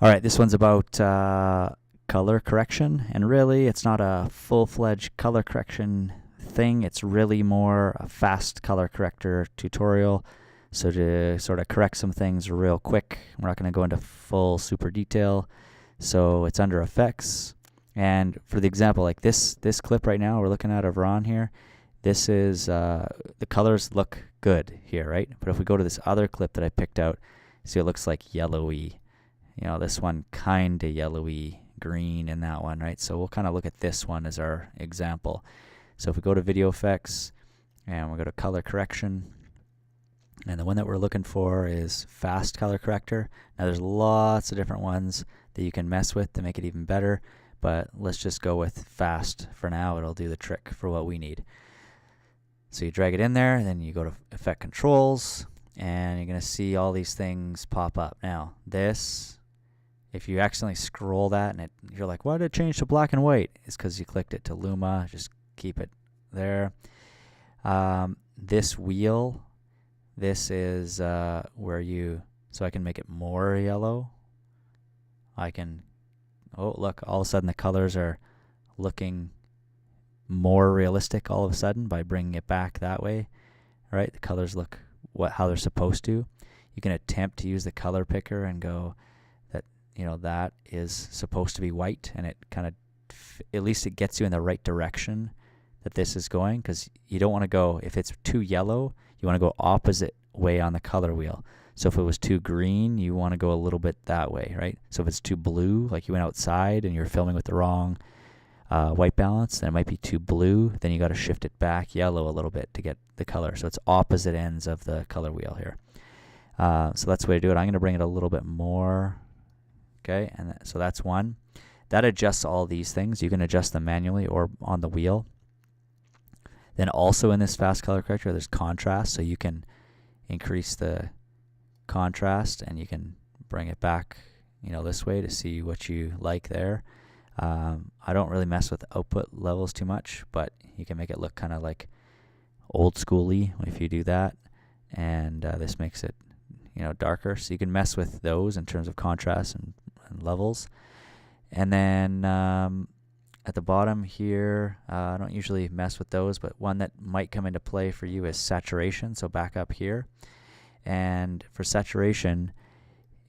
All right, this one's about color correction, and really it's not a full-fledged color correction thing. It's really more a fast color corrector tutorial. So to sort of correct some things real quick, we're not going to go into full super detail. So it's under effects. And for the example, like this clip right now we're looking at of Ron here, this is, the colors look good here, right? But if we go to this other clip that I picked out, see it looks like yellowy. You know, this one kind of yellowy green in that one, right? So we'll kind of look at this one as our example. So if we go to video effects and we go to color correction, and the one that we're looking for is fast color corrector. Now there's lots of different ones that you can mess with to make it even better, but let's just go with fast for now. It'll do the trick for what we need. So you drag it in there, then you go to effect controls, and you're going to see all these things pop up. Now this, if you accidentally scroll that and you're like, why did it change to black and white? It's because you clicked it to Luma. Just keep it there. This wheel, this is where you, so I can make it more yellow. I can, oh look, all of a sudden the colors are looking more realistic all of a sudden by bringing it back that way, right? The colors look how they're supposed to. You can attempt to use the color picker and go that, you know, that is supposed to be white, and it kind of, at least it gets you in the right direction that this is going, because you don't want to go, if it's too yellow, you want to go opposite way on the color wheel. So if it was too green, you want to go a little bit that way, right? So if it's too blue, like you went outside and you're filming with the wrong white balance, then it might be too blue, then you got to shift it back yellow a little bit to get the color. So it's opposite ends of the color wheel here. So that's the way to do it. I'm going to bring it a little bit more. Okay, and so that's one. That adjusts all these things. You can adjust them manually or on the wheel. Then also in this fast color corrector, there's contrast, so you can increase the contrast and you can bring it back, you know, this way to see what you like there. I don't really mess with output levels too much, but you can make it look kind of like old schooly if you do that, and this makes it, you know, darker. So you can mess with those in terms of contrast and levels. And then at the bottom here, I don't usually mess with those, but one that might come into play for you is saturation. So back up here, and for saturation,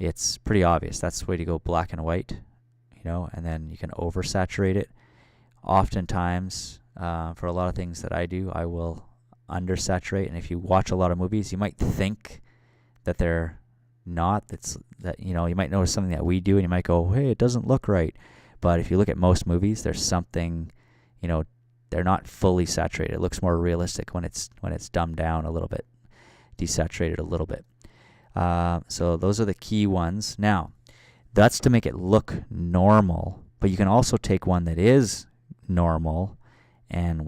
it's pretty obvious. That's the way to go, black and white, you know, and then you can oversaturate it. Oftentimes, for a lot of things that I do, I will undersaturate. And if you watch a lot of movies, you might think that they're not. That you know, you might notice something that we do, and you might go, "Hey, it doesn't look right." But if you look at most movies, there's something, you know, they're not fully saturated. It looks more realistic when it's dumbed down a little bit, desaturated a little bit. So those are the key ones. Now, that's to make it look normal, but you can also take one that is normal, and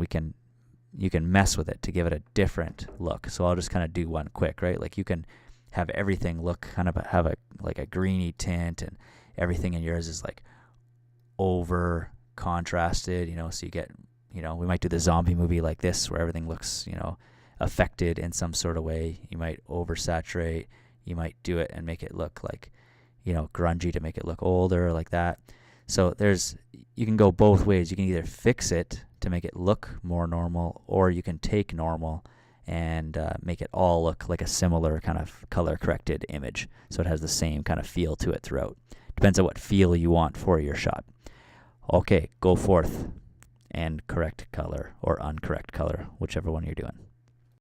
you can mess with it to give it a different look. So I'll just kind of do one quick, right? Like you can have everything look kind of have a like a greeny tint, and everything in yours is like over contrasted, you know, so you get, you know, we might do the zombie movie like this where everything looks, you know, affected in some sort of way. You might oversaturate, you might do it and make it look like, you know, grungy to make it look older, like that. So you can go both ways. You can either fix it to make it look more normal, or you can take normal and make it all look like a similar kind of color corrected image, so it has the same kind of feel to it throughout. Depends on what feel you want for your shot. Okay, go forth and correct color or uncorrect color, whichever one you're doing.